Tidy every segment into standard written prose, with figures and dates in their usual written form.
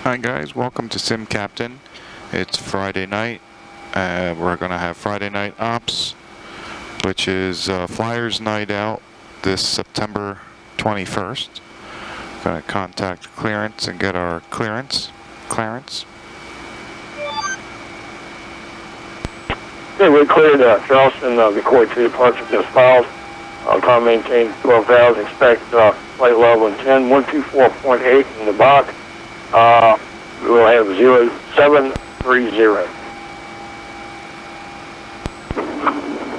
Hi guys, welcome to Sim Captain. It's Friday night. We're going to have Friday night ops, which is Fliers night out this September 21st. Going to contact clearance and get our clearance. Okay, we cleared Charleston, McCoy 2 departure just filed. Car maintained 12,000, expect flight level in 10, 124.8 in the box. We'll have 0730.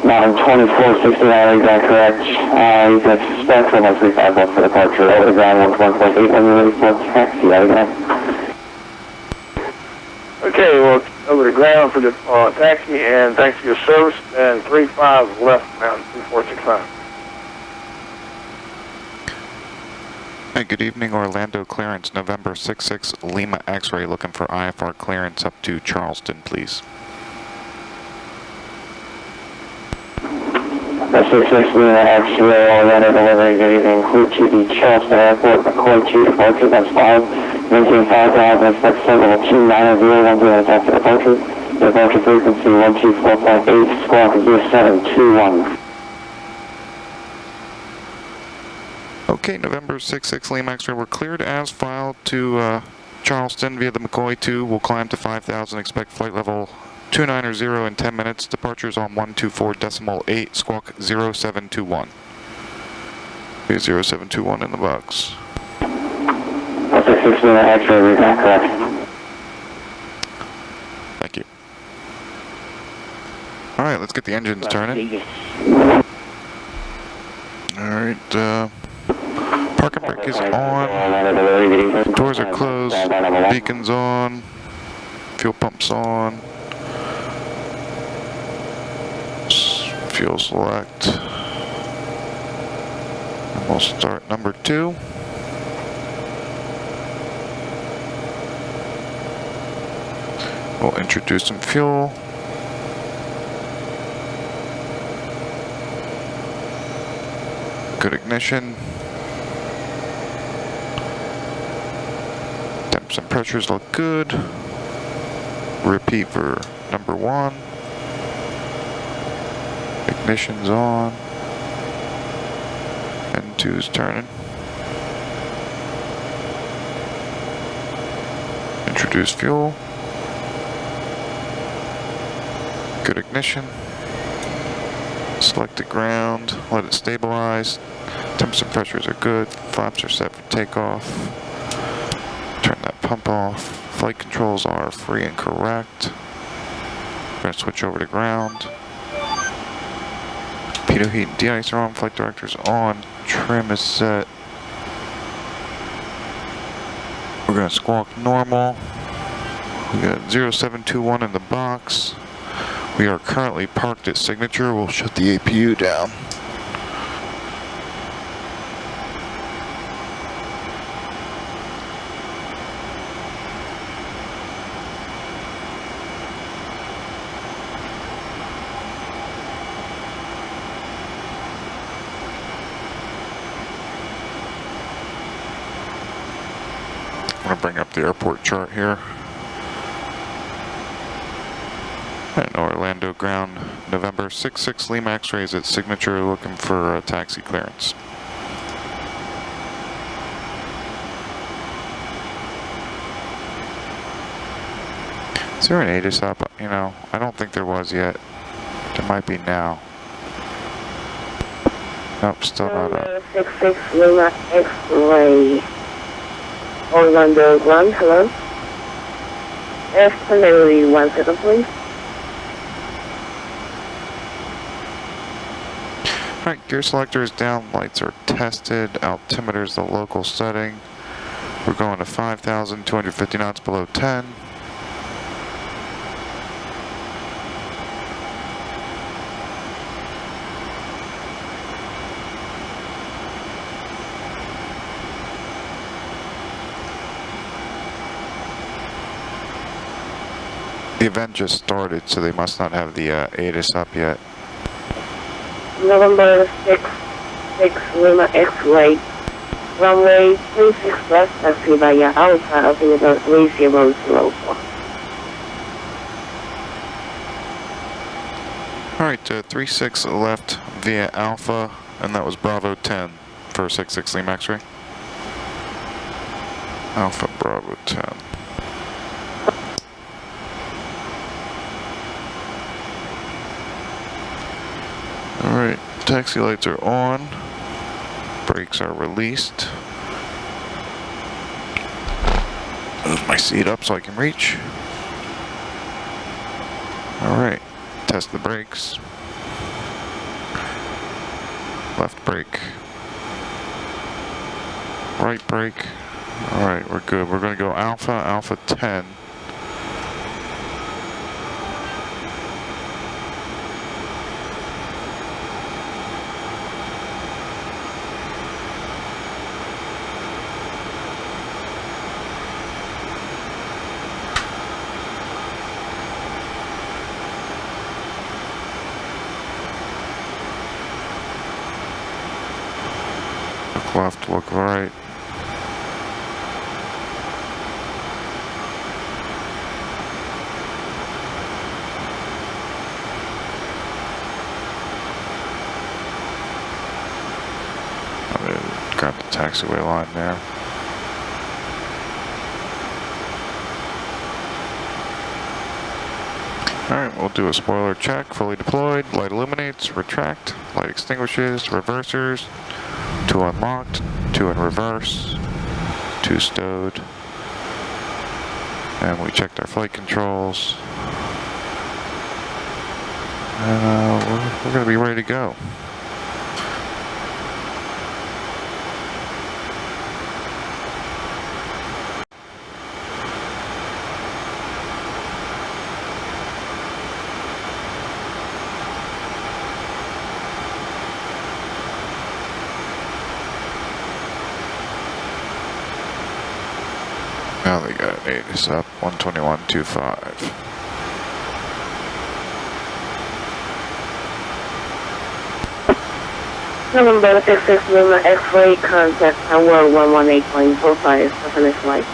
Mountain 2469, exact correct. You can expect from 1351 for departure. Over the ground 1.8 when you're ready for taxi. Again. Okay, well, over the ground for the taxi, and thanks for your service. And 35 left, Mountain 2465. Hey, good evening, Orlando clearance, November 66 Lima X-ray, looking for IFR clearance up to Charleston, please. 66 Lima X-ray, Orlando delivery, good evening. Crew to the Charleston Airport, McCoy 2 departure, that's fine. Maintain 5,000, expect level 290, 10 after departure. Departure frequency 124.8, squawk 0721. Okay, November 66 Lima X-ray, we're cleared as filed to Charleston via the McCoy 2. We'll climb to 5,000, expect flight level 290 in 10 minutes. Departures on 124.8, squawk 0721. Be 0721 in the box. 66 Lima X-ray, recon correct. Thank you. Alright, let's get the engines turning. Alright, parking brake is on, doors are closed, beacon's on, fuel pump's on, fuel select, and we'll start number 2. We'll introduce some fuel. Good ignition. Temps and pressures look good. Repeat for number 1. Ignition's on. N2's turning. Introduce fuel. Good ignition. Select the ground, let it stabilize. Temps and pressures are good. Flaps are set for takeoff. Turn that pump off. Flight controls are free and correct. We're going to switch over to ground. Pitot heat and de-ice are on. Flight director's on. Trim is set. We're going to squawk normal. We got 0721 in the box. We are currently parked at Signature. We'll shut the APU down. I'm going to bring up the airport chart here. And Orlando ground, November 66 Lima X-rays at Signature, looking for taxi clearance. Is there an ATIS up? You know, I don't think there was yet. There might be now. Nope, still not up. 66 Lima X-ray. Orlando ground, hello. Estimate 1 second, please. Alright, gear selector is down, lights are tested, altimeter is the local setting. We're going to 5,250 knots below 10. The event just started, so they must not have the ATIS up yet. November 6 Lima X-ray. Runway 36 left, taxi via Alpha, altimeter 3004. Alright, 36 left via Alpha, and that was Bravo 10 for 66 Lima X-ray. Alpha Bravo 10. Alright, taxi lights are on, brakes are released. Move my seat up so I can reach. Alright, test the brakes. Left brake. Right brake. Alright, we're good. We're going to go Alpha, Alpha 10. Look left, look right. Grab the taxiway line there. Alright, we'll do a spoiler check. Fully deployed, light illuminates, retract, light extinguishes, reversers, 2 unlocked, 2 in reverse, 2 stowed. And we checked our flight controls. And we're going to be ready to go. Now they got an 8 is up, 121.25. November 66 Lima X-ray, contact tower 118.45 for the next flight.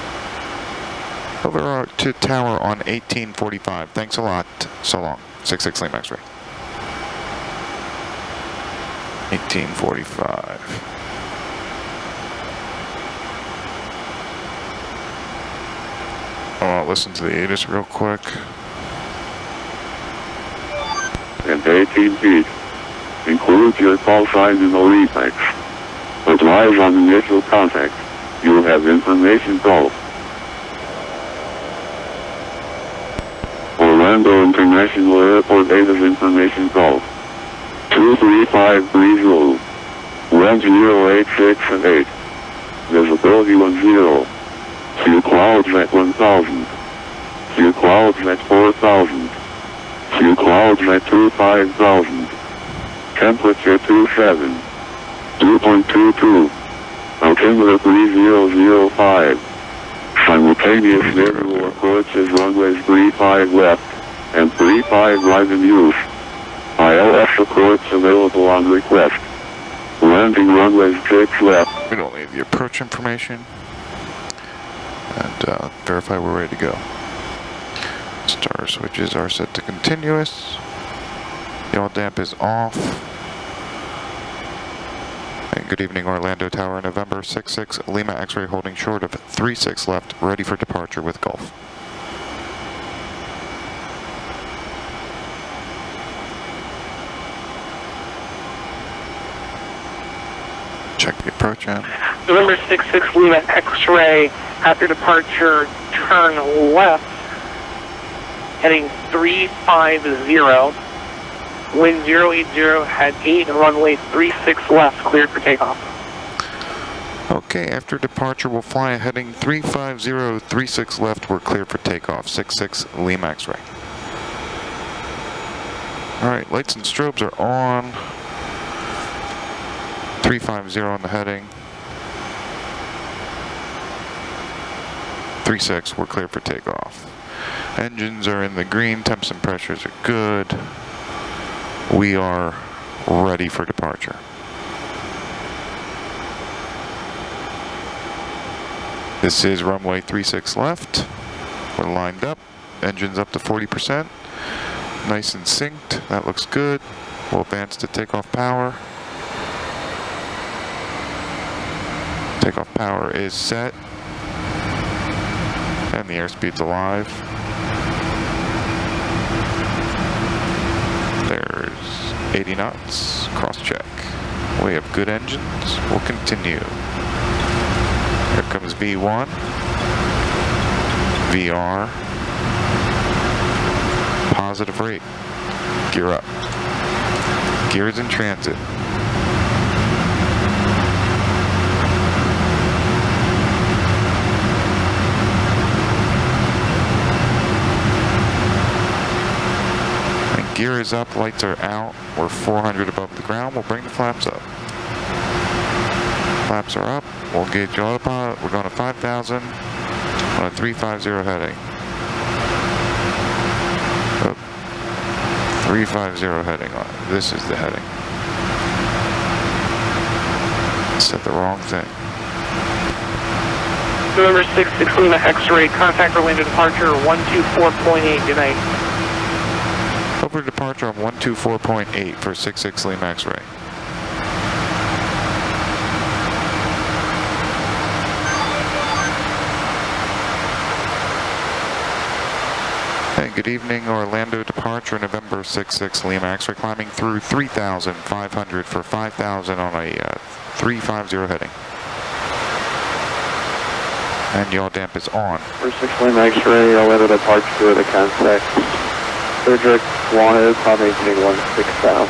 Over to tower on 1845. Thanks a lot. So long. 66 Lima X-ray. 1845. Listen to the ATIS real quick. And 18 feet. Include your call sign in the reflex. Advise on initial contact. You have information go. Orlando International Airport ATIS information go. 23530. Wind 086 and 8. Visibility 10. Few clouds at 1000. Few clouds at 4000. Few clouds at 25,000. Temperature 27. 2.22. Altimeter 3005. Simultaneous visual approaches runways 35 left and 35 right in use. ILS supports available on request. Landing runways 6 left. We don't need the approach information. And verify we're ready to go. Star switches are set to continuous. Yaw damp is off. And good evening, Orlando Tower, November 66 Lima X-ray holding short of 36 left, ready for departure with Gulf. Check the approach in. November 66 Lima X-ray, after departure, turn left, heading 350, wind 080, had 8, runway 36 left, cleared for takeoff. Okay, after departure, we'll fly a heading 350, 36 left, we're cleared for takeoff, 66 Lima X-ray. Alright, lights and strobes are on. 350 on the heading. 36, we're clear for takeoff. Engines are in the green, temps and pressures are good. We are ready for departure. This is runway 36 left. We're lined up. Engine's up to 40%. Nice and synced. That looks good. We'll advance to takeoff power. Takeoff power is set. And the airspeed's alive. There's 80 knots. Cross check. We have good engines. We'll continue. Here comes V1. VR. Positive rate. Gear up. Gears in transit. And gear is up, lights are out. We're 400 above the ground. We'll bring the flaps up. Flaps are up. We'll gauge autopilot. We're going to 5,000 on a 350 heading. 350 heading on. This is the heading. Said the wrong thing. November 66 Lima X-ray, contact for landing departure 124.8, good night. Over departure on 124.8 for 66 Lima X-ray. And good evening, Orlando departure, November 66 Lima X-ray, climbing through 3,500 for 5,000 on a 350 heading. And yaw damp is on. For 6 Lima X-ray, Orlando departure with a contact. Frederick Guano, climb maintaining 16,000.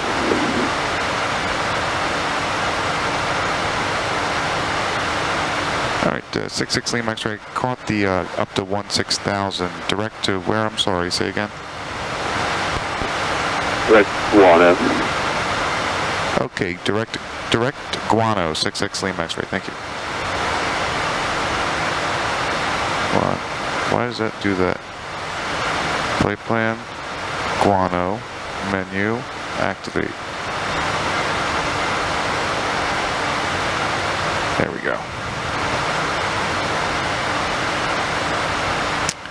Alright, 66 Lima X-ray caught the up to 16,000. Direct to where? I'm sorry, say again. Direct Guano. Okay, direct Guano, 66 Lima X-ray, thank you. Why does that do that? Play plan, Guano, menu, activate. There we go.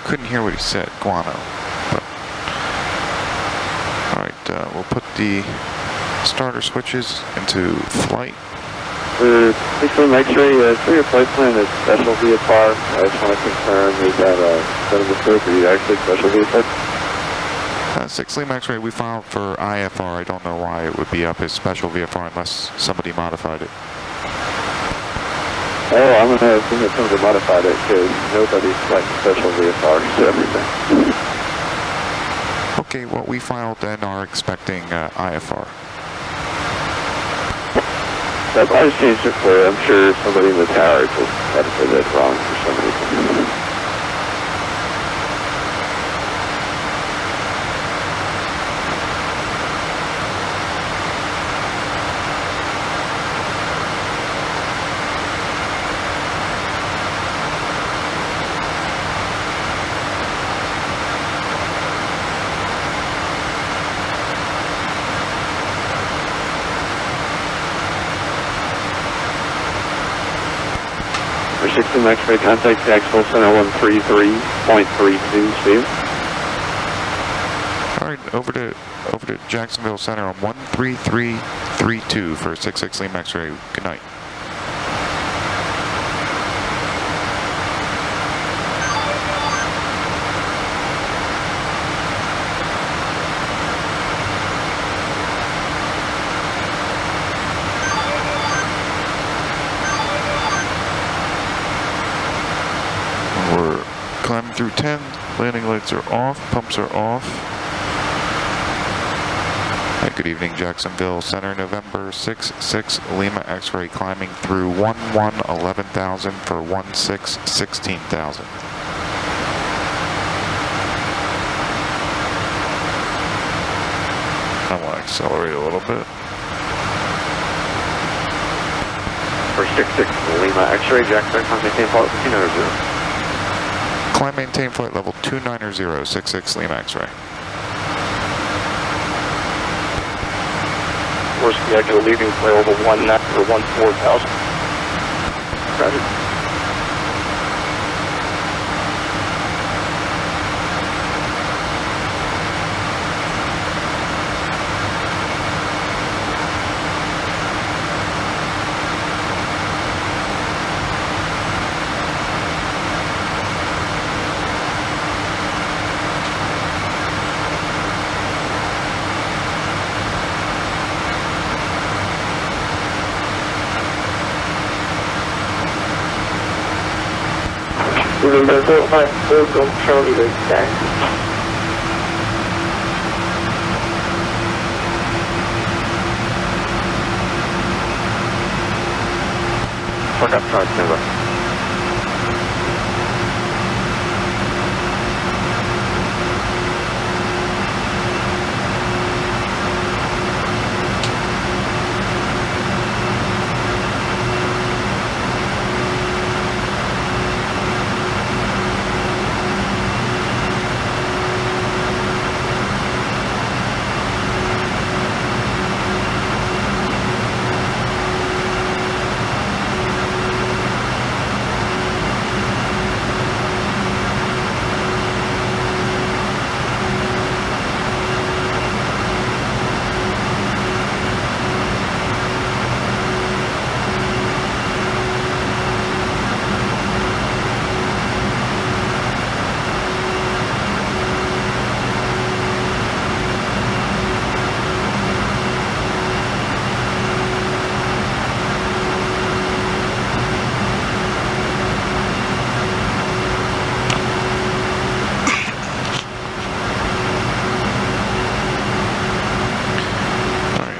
Couldn't hear what he said, Guano. But, alright, we'll put the starter switches into flight. For 6 Lima X-ray, for your flight plan is special VFR. I just want to confirm, is that a mistake or you actually special VFR? 6 Lima X-ray, we filed for IFR. I don't know why it would be up as special VFR unless somebody modified it. Oh, I'm going to assume that somebody modified it because nobody's like special VFR to everything. Okay, well, we filed and are expecting IFR. I just changed it for you. I'm sure somebody in the tower just edited it wrong for some reason. For 6 Lima X-ray, contact Jacksonville Center 133.32, Steve. Alright, over to Jacksonville Center on 13332 for 66 Lima X-ray. Good night. We're climbing through 10, landing lights are off, pumps are off. Hey, good evening, Jacksonville Center, November 66 Lima X-ray, climbing through 11,000 for 16,000. I want to accelerate a little bit. For 66 Lima X-ray, Jackson, contact maintain flight 290. Climb maintain flight level 290, 66 Lima X-ray. We're scheduled leaving flight level 19 for 14,000. Roger. November 454, Golf Charlie, reach back. Fuck up, Charleston September.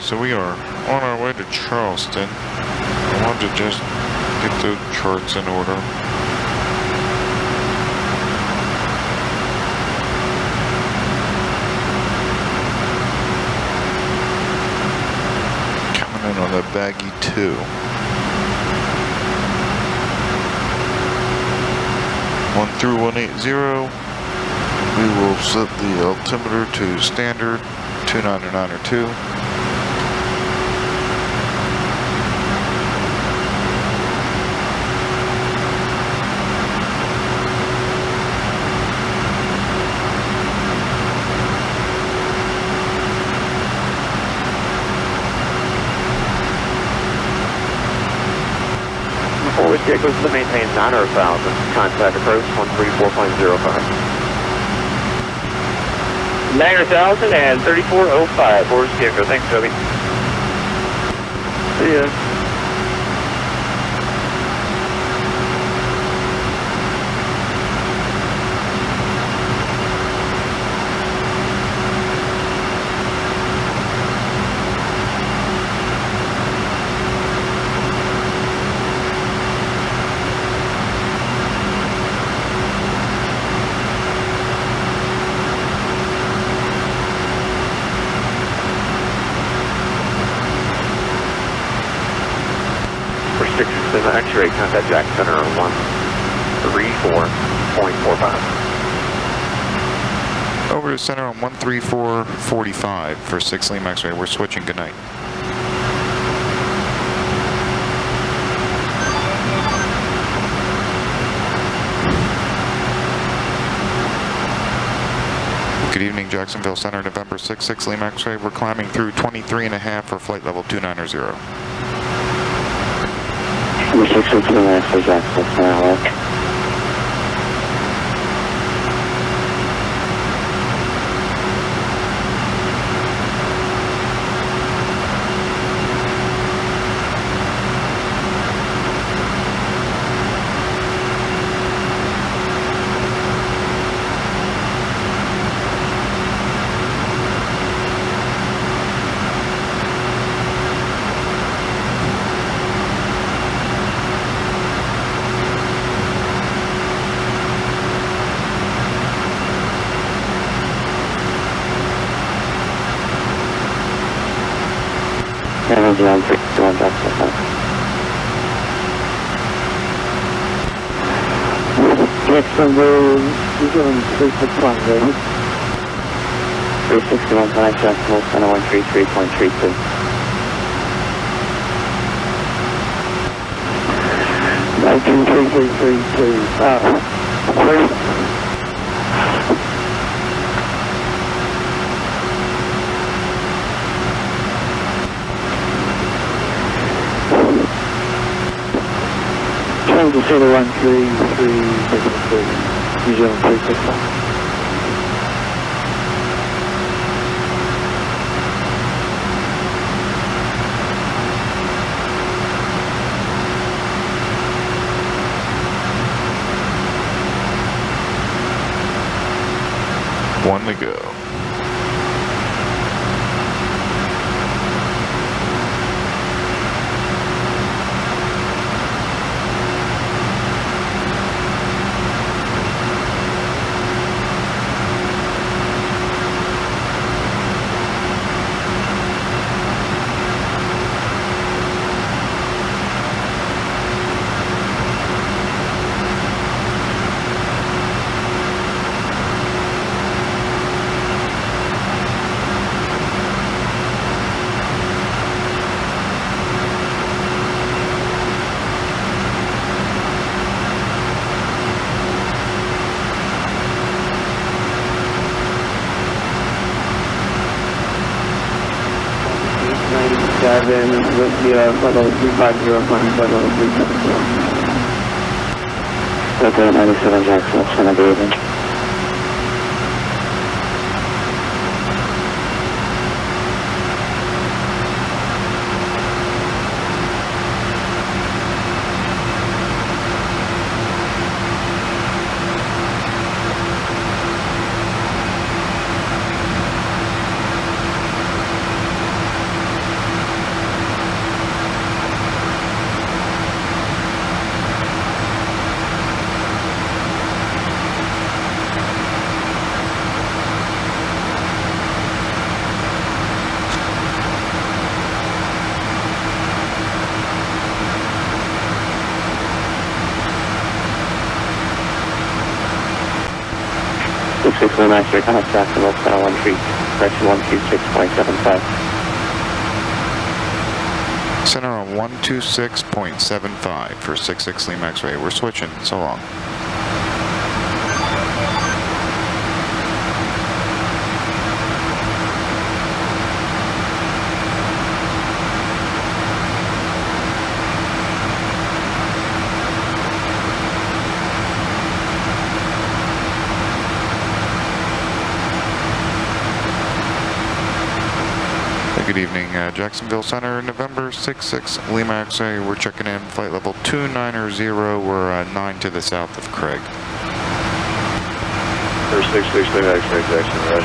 So we are on our way to Charleston. I wanted to just get the charts in order. Coming in on the baggy 2. 1 through 180. We will set the altimeter to standard 29902. Forward vehicles to maintain 900,000. Contact approach 134.05. 900,000 and 3405. Forward vehicle. Thanks, Toby. See ya. X-ray contact Jack Center on 134.45. Over to center on 134.45 for 6 Lima X-ray. We're switching. Good night. Good evening, Jacksonville Center, November 6 Lima X-ray. We're climbing through 23.5 for flight level 290. 6 minutes for Jackson Center. Energy on 61 Jackson Center. Jacksonville, you're going 361, ready? 361 connect Jacksonville Center 133.32. 193332. Change to 133, New Zealand 361. One to go. With the level 350 level 370. Okay, 97 Jackson, Santa David. Master contact Jacksonville, Center 13, correction 126.75. Center on 126.75 for 66 Lima X-ray. We're switching. So long. Good evening, Jacksonville Center, November 66 Lima X-ray. We're checking in flight level 290. We're 9 to the south of Craig. 66 Lima X-ray, Jackson, right.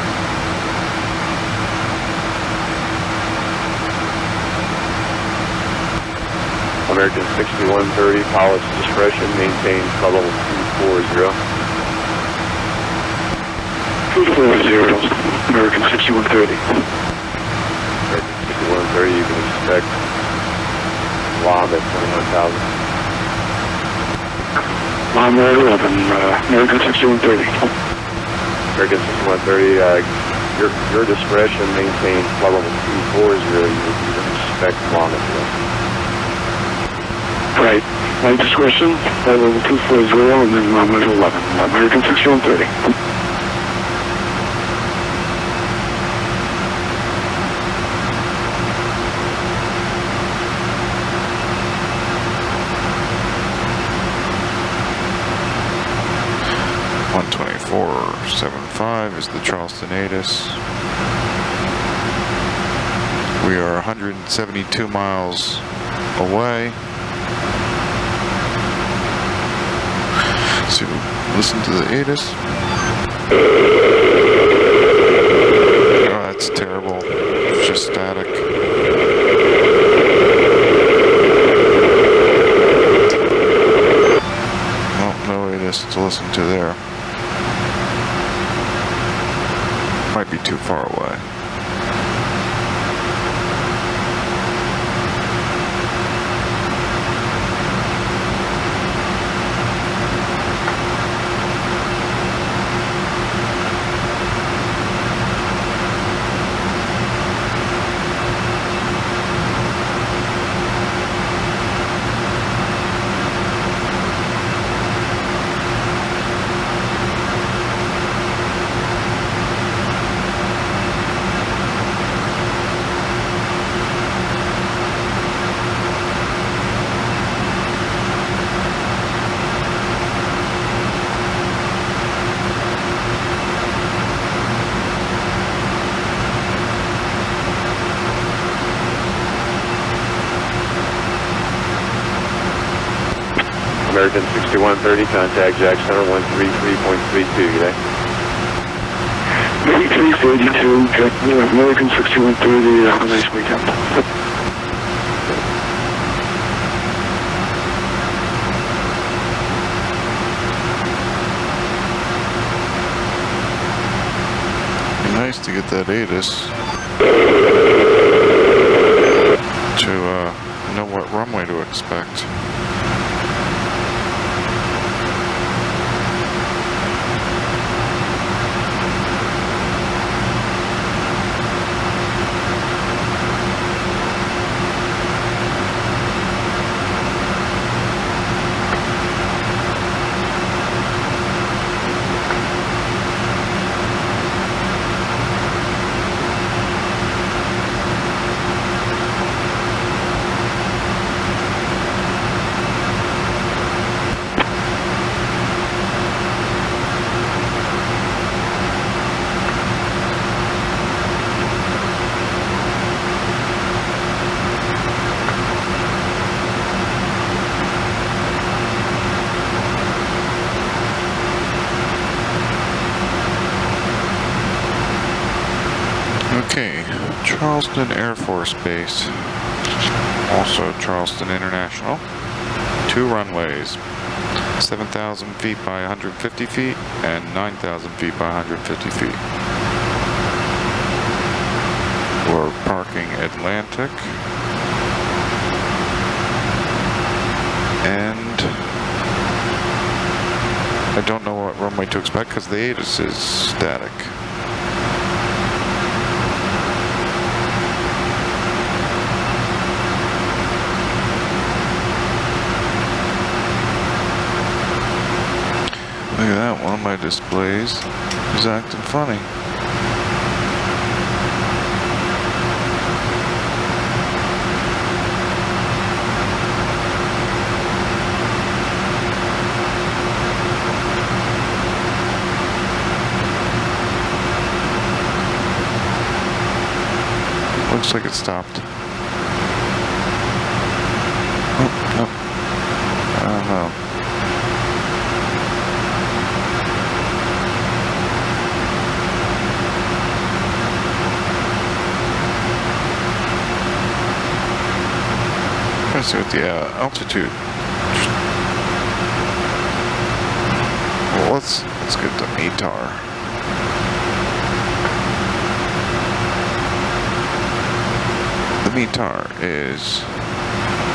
American 6130, pilot's discretion, maintain flight level 240. 240, American 6130. 130, you can expect LOM at 21,000. LOM at 11, American 6130. American 6130, your discretion maintains flight level 240, you can expect LOM at 11. Right, my discretion, flight level 240, and then LOM at 11, American 6130. 124.75 is the Charleston ATIS. We are 172 miles away. So listen to the ATIS. Oh, that's terrible. It's just static. Well, no ATIS to listen to there. Might be too far away. American 6130, contact Jack Center 133.32, good day. 682, American 6130, have a nice weekend. Nice to get that ATIS to know what runway to expect. Okay, Charleston Air Force Base, also Charleston International, 2 runways, 7,000 feet by 150 feet and 9,000 feet by 150 feet. We're parking Atlantic, and I don't know what runway to expect because the ATIS is static. Look at that, one of my displays is acting funny. Looks like it stopped. Oh, no. I don't know. Let's see what the altitude. Well, let's get the METAR. The METAR is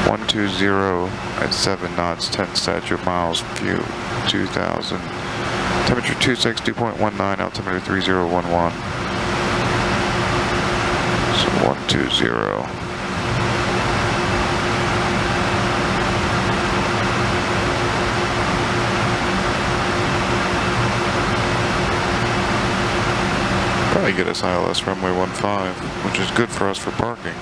120 at 7 knots, 10 statute miles, view 2000, temperature 262.19, altimeter 3011. So 120. Probably get us ILS runway 15, which is good for us for parking.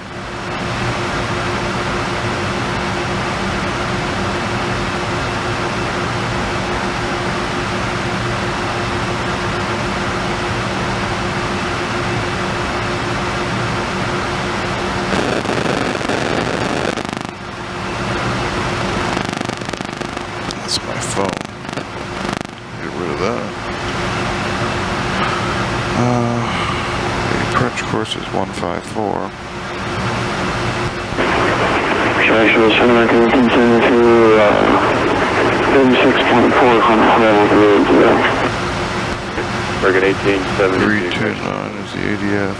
That's my phone. Get rid of that. The approach course is 154. Charleston September can continue to 36.4 level grade. Target 1870. 329 is the ADF.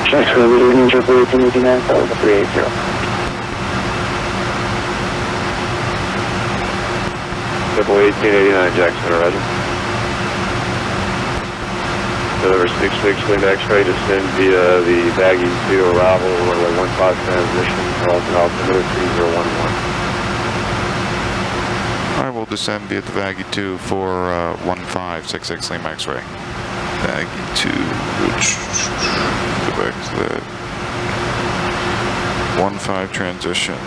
Jacksonville, good evening, triple 1889, 380. Triple 1889, Jackson, roger. Deliver 66 Wind X-ray, descend via the baggage 2 arrival, runway 15 transition, Charleston altimeter 3011. I will descend via the Baggy 2 for 1566 Lima X-ray. Baggy 2, which, go back to that. 15 transition.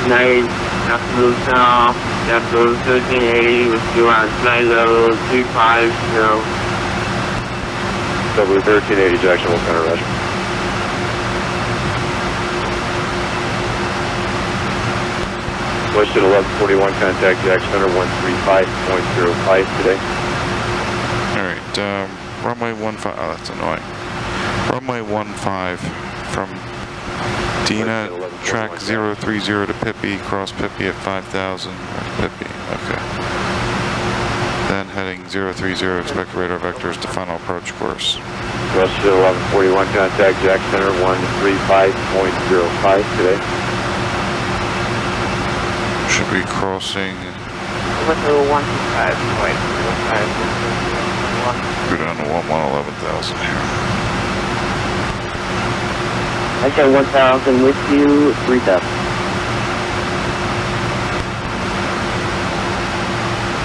Nice. Absolute 1380 with you on flight level 250. W 1380 Jackson, what kind of Roger? Western 1141, contact Jack Center 135.05 today. Alright, runway 15, oh that's annoying. Runway 15 from Dina, track 030 to Pippi, cross Pippi at 5,000, Pippi, okay. Then heading 030, expect radar vectors to final approach course. Western 1141, contact Jack Center 135.05 today. Should be crossing. Western 125.05. Go down to 11,000 here. I got 1,000 with you, 3,000.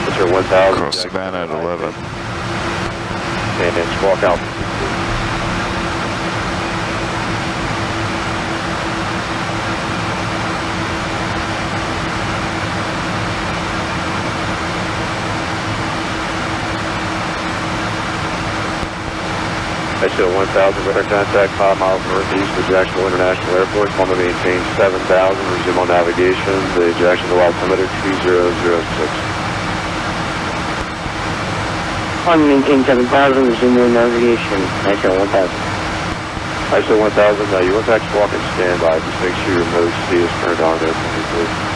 What's your 1,000? Cross Savannah at 11. And then squawk out. I show 1,000 radar contact 5 miles northeast of Jacksonville International Airport. Climb and maintain 7,000. Resume on navigation. The Jacksonville altimeter 2006. Climb and maintain 7,000, resume your navigation. I show 1,000. I show 1,000. You went back to walk and standby. Just make sure your mode C is turned on there for me, please.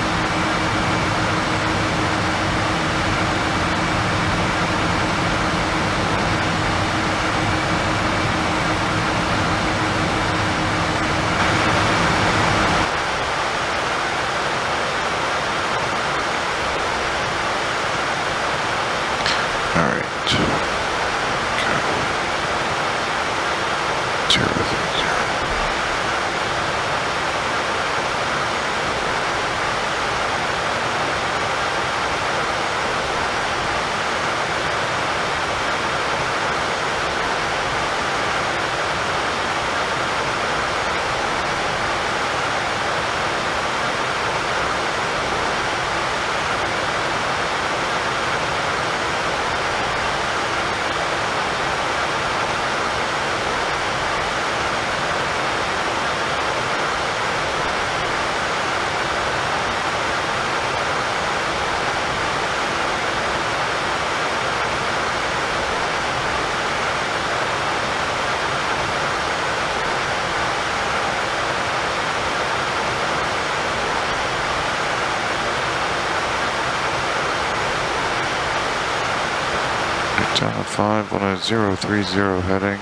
Channel 5 on a 030 heading.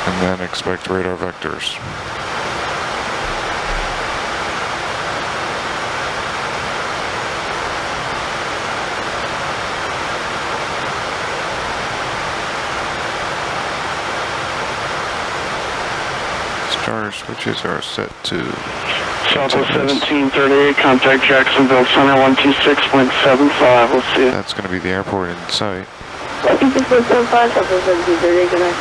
And then expect radar vectors. Starter switches are set to Southwest 1738, contact Jacksonville Center 126.75. Let's see it. That's going to be the airport in sight. I think this was 1,500, Southwest 1738, good night.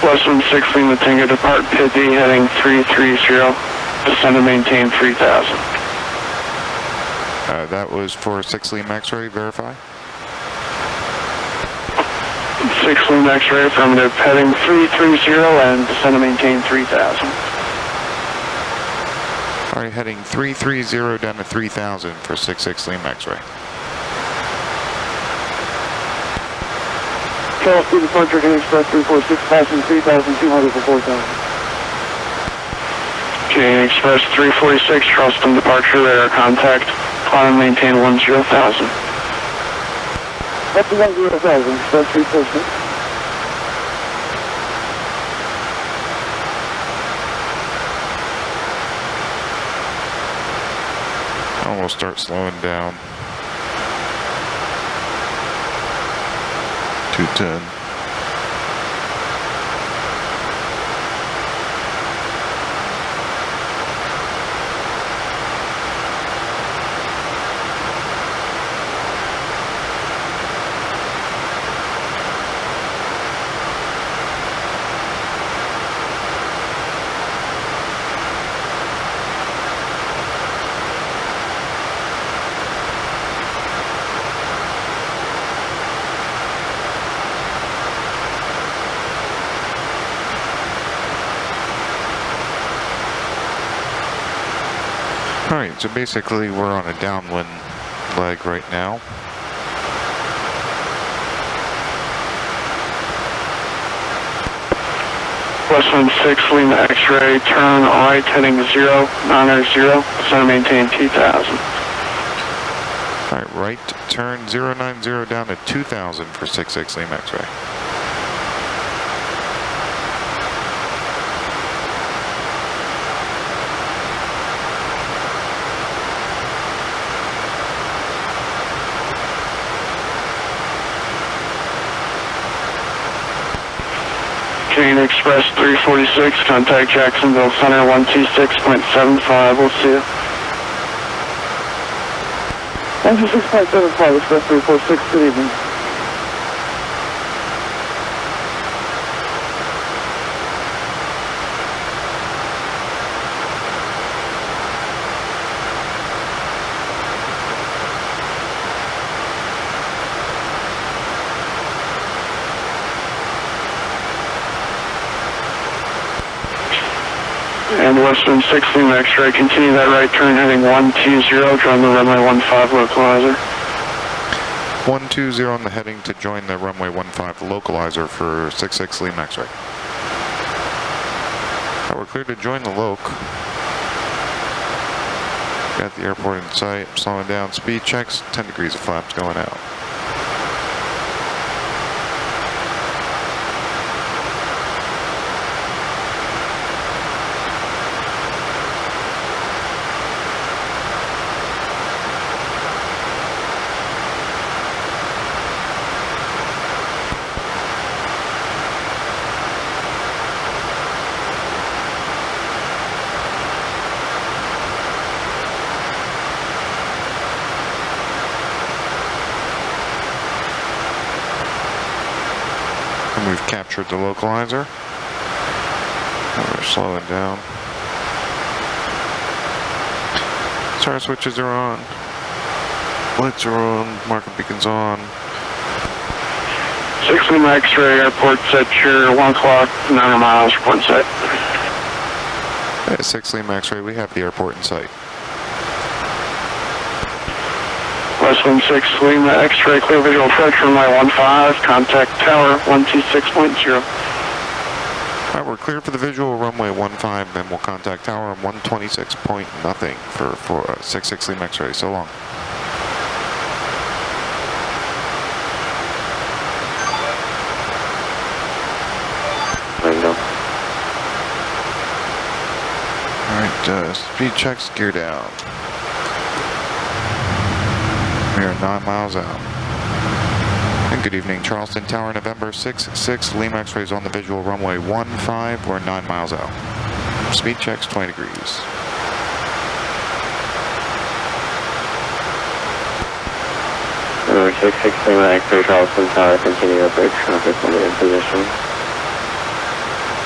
Westland 6 Lima Tango, depart pit D, heading 330, descend and maintain 3000. That was for 6 Lima X-ray, verify. 6 Lima X-ray, affirmative, heading 330 and descend and maintain 3000. Alright, heading 330 down to 3000 for 6 Lima X-ray. Charleston departure can express 346, passing 3,200 for 4,000. Canadian Express 346, Charleston departure, radar contact, climb and maintain 10,000. Up to 10,000, express 346. And we'll start slowing down. 210. Alright, so basically we're on a downwind leg right now. Westland 6 Lima X-ray, turn right, heading 090, descend and maintain 2000. Alright, right turn 090 down to 2000 for 6 Lima X-ray. Canadian Express 346, contact Jacksonville Center 126.75, we'll see you. 126.75, express 346, good evening. And Westland 6 Lima X-ray, continue that right turn heading 120, join the runway 15 localizer. 120 on the heading to join the runway 15 localizer for 6 Lima X-ray. We're clear to join the loc. Got the airport in sight, slowing down, speed checks, 10 degrees of flaps going out. And we've captured the localizer. And we're slowing down. Star switches are on. Lights are on. Marker beacons on. 6 Lima X-ray, airport set your 1 o'clock, 900 miles, report in sight. At 6 Lima X-ray, we have the airport in sight. Westland 6 Lima X-ray, clear visual approach runway 15, contact tower 126.0. Alright, we're clear for the visual runway 15, and we'll contact tower on 126 point nothing for 6 Lima X-ray. So long. Alright, speed checks, gear down. We are 9 miles out. And good evening, Charleston Tower, November 6 Lima X-rays on the visual runway 15. We're 9 miles out. Speed checks, 20 degrees. Number 66 Lima X-ray, Charleston Tower, continue approach traffic limit in position.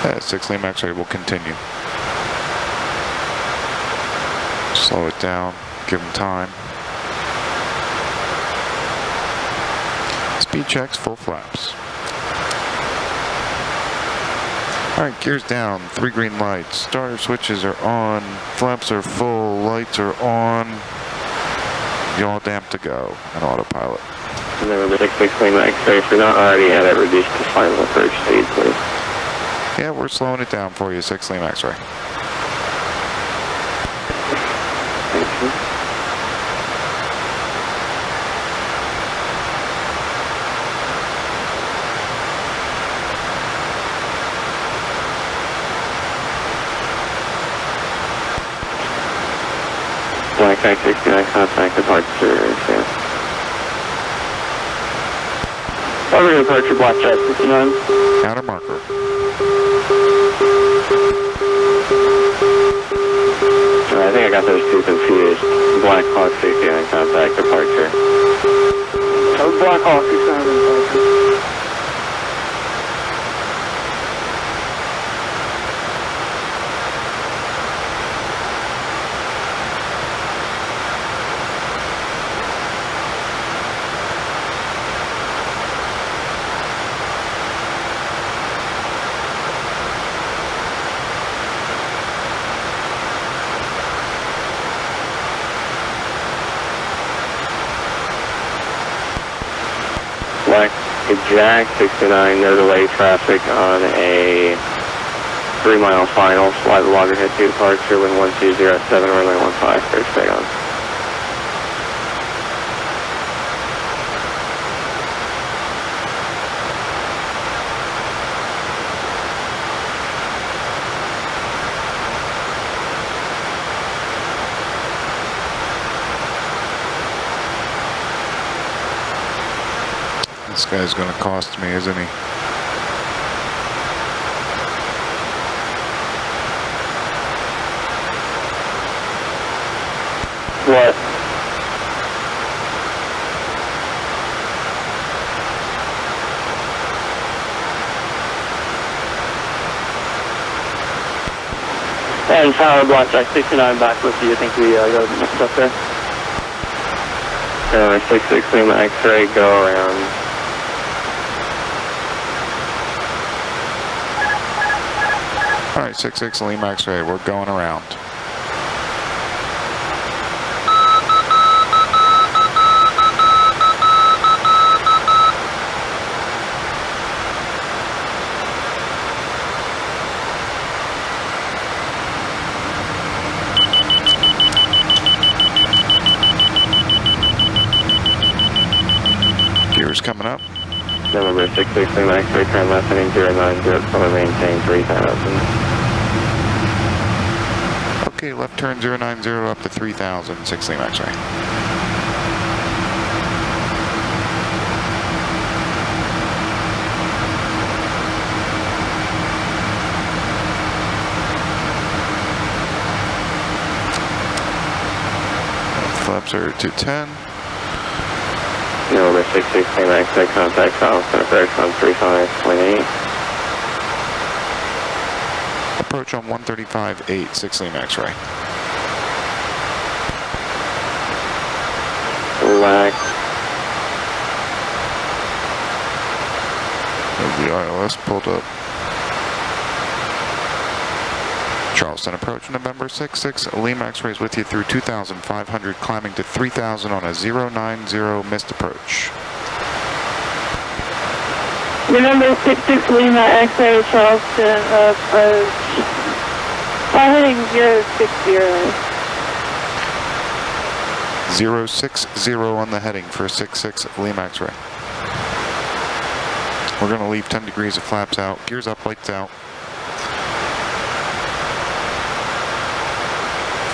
6 Lima X-ray will continue. Slow it down, give them time. Speed checks, full flaps. Alright, gears down, 3 green lights. Starter switches are on, flaps are full, lights are on. Yaw damp to go, and autopilot. November 66 Lima X-ray, if you're not already at it, reduce to final approach speed, please. Yeah, we're slowing it down for you, 6 Lima X-ray. Thank you. Black Eye 69, contact departure, yeah. Over to departure, Black Eye 69. Outer marker. I think I got those two confused. Black Hawk 69, contact departure. Oh, Black Hawk 69, departure. Black Jack 69, no delay traffic on a 3-mile final. Slide the loggerhead to departure, wind 1207, runway 15, clear to stay on. This guy's gonna cost me, isn't he? What? And Tower Black Jack 69 back with you. I think we got mixed up there. 66 Lima X-ray, go around. Alright, 66 Lima X-ray, we're going around. Gears coming up. November 66 Lima X-ray, turn left heading 090, probably maintain 3000. Okay, left turn 090 up to 3000, 6 Lima X-ray. Flaps are 210. November 66 Lima X-ray, contact Charleston approach on 35.8. Approach on 135.8, 6 Lima X-ray. Black. The ILS pulled up. Charleston approach November 66, Lima X-rays with you through 2,500, climbing to 3,000 on a 090 missed approach. November 66 Lima X-ray Charleston approach. Heading 060. 060 on the heading for 66 Lima X-ray. We're going to leave 10 degrees of flaps out, gears up, lights out.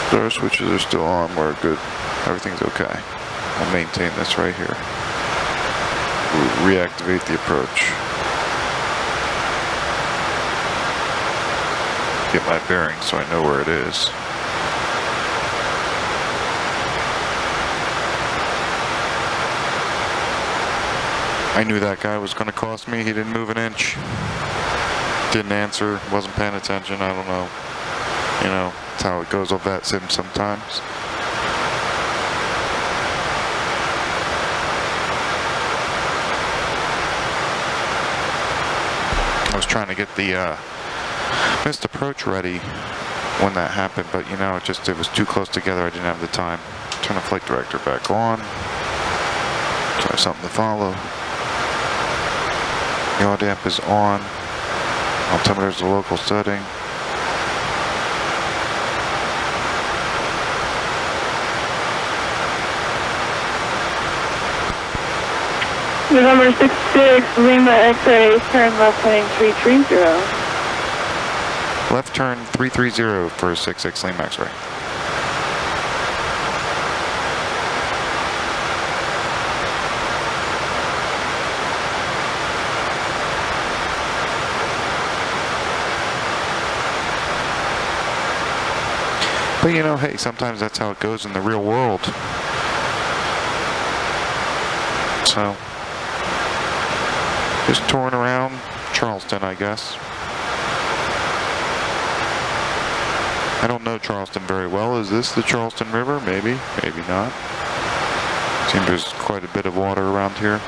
Starter switches are still on, we're good. Everything's okay. I'll maintain this right here. We'll reactivate the approach. Get my bearings so I know where it is. I knew that guy was going to cost me, he didn't move an inch. Didn't answer, wasn't paying attention, I don't know. You know, that's how it goes with Vatsim sometimes. I was trying to get the missed approach ready when that happened, but you know, it was too close together, I didn't have the time. Turn the flight director back on. Try something to follow. Yaw damp is on. Altimeter is the local setting. November 66, Lima X-ray, turn left heading 330. Left turn 330 for 66 Lima X-ray. But you know, hey, sometimes that's how it goes in the real world. So, just touring around Charleston, I guess. I don't know Charleston very well. Is this the Charleston River? Maybe, maybe not. Seems there's quite a bit of water around here.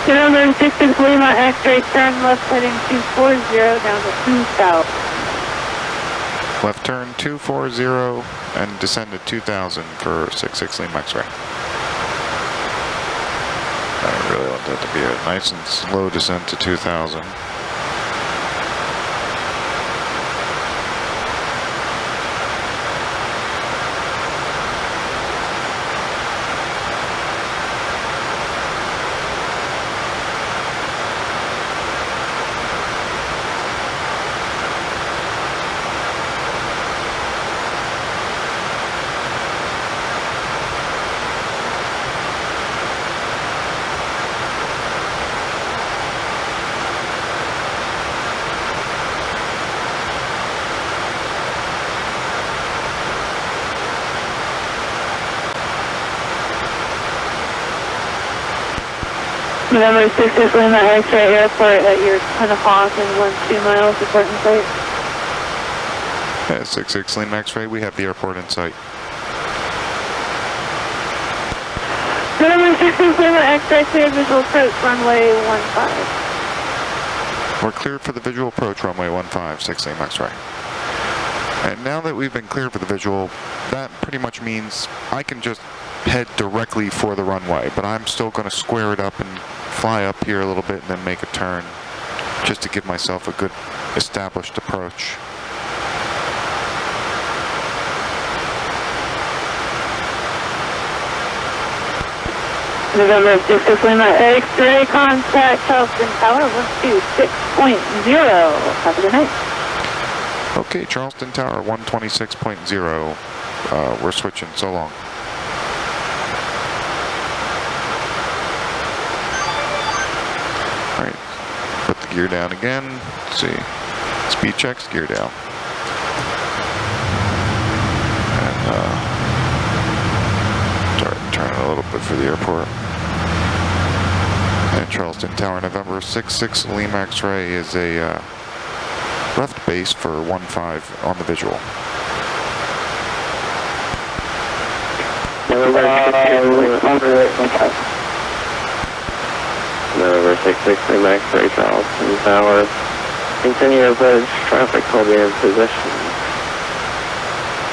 November 66, Lima X-ray, turn left heading 240 down to 2 south. Left turn 240 and descend to 2000 for 66 Lima X-ray. I really want that to be a nice and slow descent to 2000. November 66, Lima X-ray, airport at your 10 o'clock and 12 miles, report in sight. At 66 Lima X-ray, we have the airport in sight. November 66, Lima X-ray, clear visual approach, runway 15. We're cleared for the visual approach, runway 15, 6 Lima X-ray. And now that we've been cleared for the visual, that pretty much means I can just head directly for the runway, but I'm still going to square it up and fly up here a little bit and then make a turn, just to give myself a good established approach. November 66 Lima X-ray, contact Charleston Tower 126.0. Have a good night. Okay, Charleston Tower 126.0. We're switching. So long. Alright, put the gear down again. Let's see. Speed checks, gear down. And start turning a little bit for the airport. And Charleston Tower, November 66 Lima X-ray is a left base for 15 on the visual. November 66 Lima X-ray, Charleston Tower. Continue your bridge. Traffic will be in position.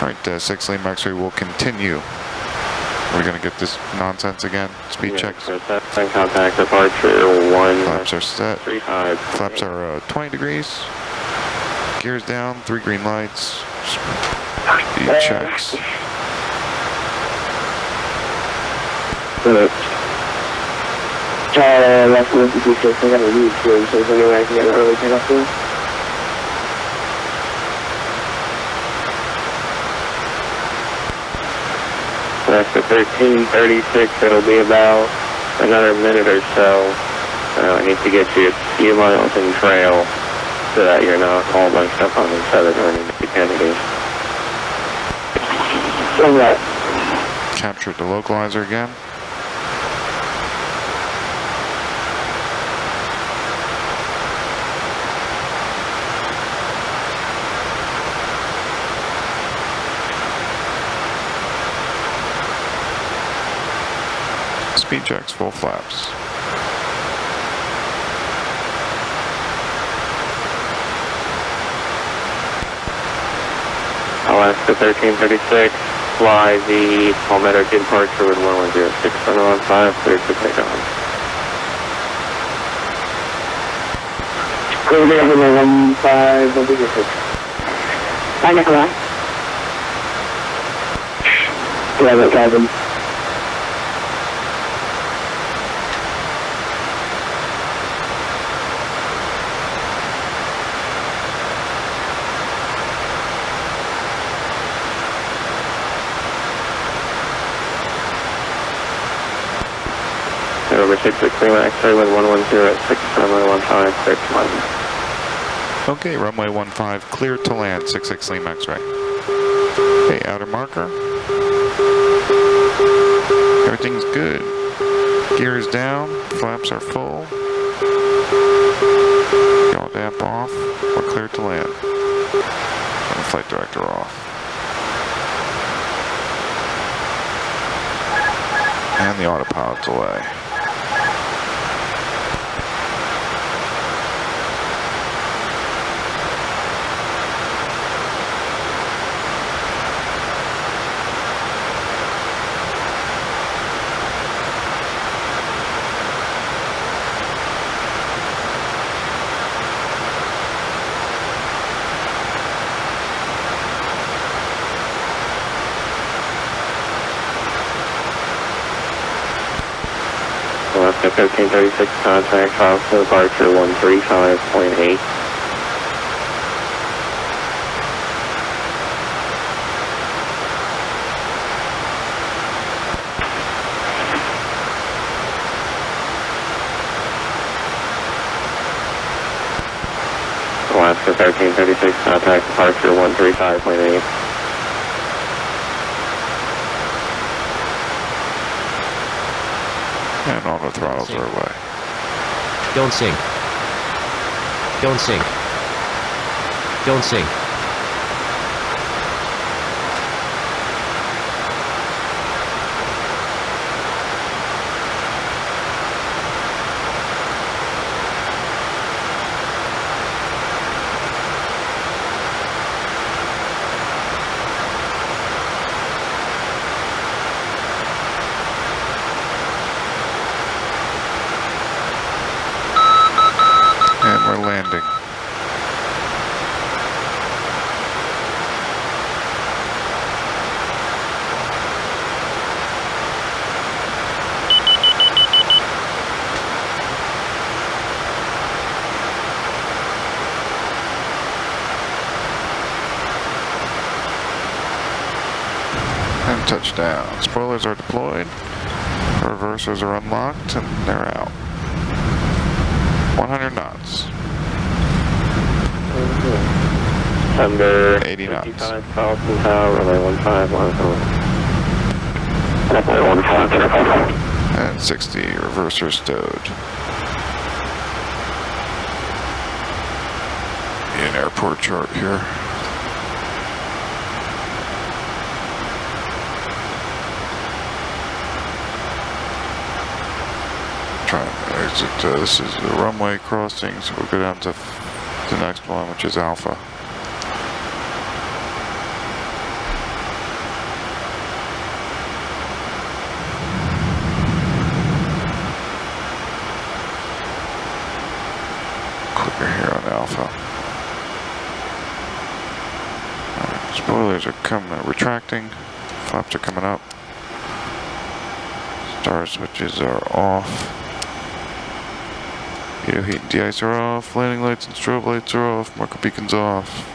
Alright, 6 Lima X-ray will continue. We're going to get this nonsense again. Speed checks. Set contact departure 1. Flaps are set. 35. Flaps are 20 degrees. Gears down. 3 green lights. Speed checks. Left 156, I got a lead here, so anyway I can get an early takeoff here. That's the 1336, it'll be about another minute or so. I need to get you a few miles in trail so that you're not all bunched up on each other during the Kennedy. So that. Captured the localizer again. Speed checks, full flaps. Alaska 1336, fly the Palmetto departure with 1106 on 5, clear to take on. Clear to over 15, 106. Bye, Nikolai. Yeah, that cabin. Over 66 Lima X-ray with 110 at 6, runway 15, clear to land. Okay, runway 15, clear to land, 66 Lima X-ray. Okay, outer marker. Everything's good. Gears down, flaps are full. Yaw damp off, we're clear to land. Turn the flight director off. And the autopilot's away. Alaska 1336, contact Charleston departure 135.8. Alaska 1336, contact departure 135.8. And auto throttles are away. Don't sink. Don't sink. Don't sink. And we're landing. touchdown. Spoilers are deployed. Reversers are unlocked and they're out. 100 knots. September 80 knots. 55, Charleston Tower, runway 15, 15. And 60, reverser stowed. An airport chart here. Trying to exit, this is the runway crossing, so we'll go down to the next one, which is Alpha. Clear here on Alpha. Alright, spoilers are coming, retracting, flaps are coming up, star switches are off. Heat and de-ice are off, landing lights and strobe lights are off, marker beacons off.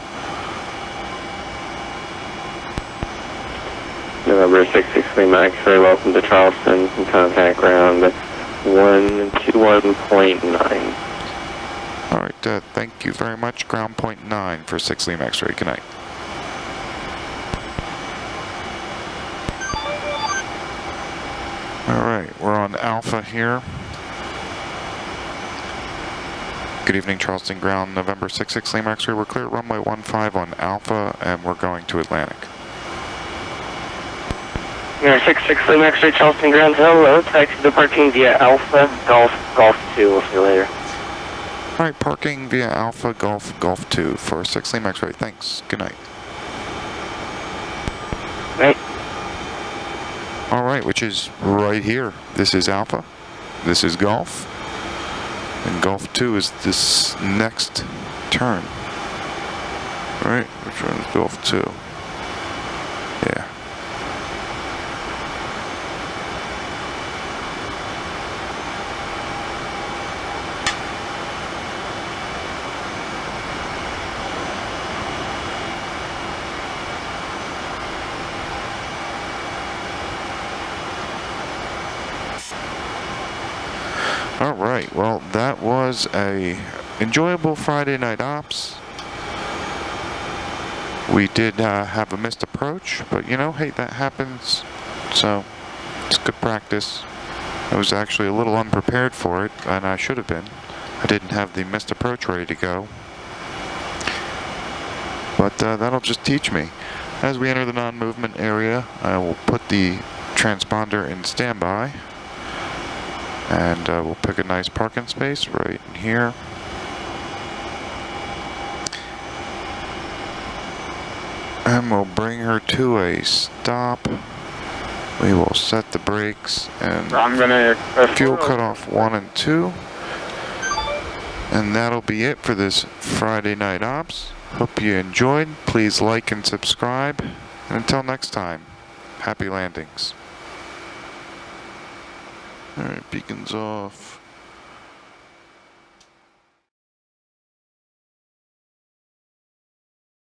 November 66 Lima X-ray, welcome to Charleston, contact ground 121.9. Alright, thank you very much, ground point 9 for 6 Lima X-ray, good night. Alright, we're on Alpha here. Good evening, Charleston ground, November 66 Lima X-ray. We're clear at runway 15 on Alpha, and we're going to Atlantic. November 66 Lima X-ray, Charleston ground, hello. Taxi departing via Alpha, Golf 2. We'll see you later. Alright, parking via Alpha, Golf 2 for 6 Lima X-ray. Thanks, good night. Right. Alright, which is right here. This is Alpha, this is Golf. And Golf 2 is this next turn. Right? Which one is Golf 2? Yeah. Alright, well that was a enjoyable Friday night ops. We did have a missed approach, but you know, hey, that happens, so it's good practice. I was actually a little unprepared for it, and I should have been. I didn't have the missed approach ready to go. But that'll just teach me. As we enter the non-movement area, I will put the transponder in standby. And we'll pick a nice parking space right in here. And we'll bring her to a stop. We will set the brakes and I'm gonna fuel cutoff 1 and 2. And that'll be it for this Friday night ops. Hope you enjoyed. Please like and subscribe. And until next time, happy landings. Alright, beacons off.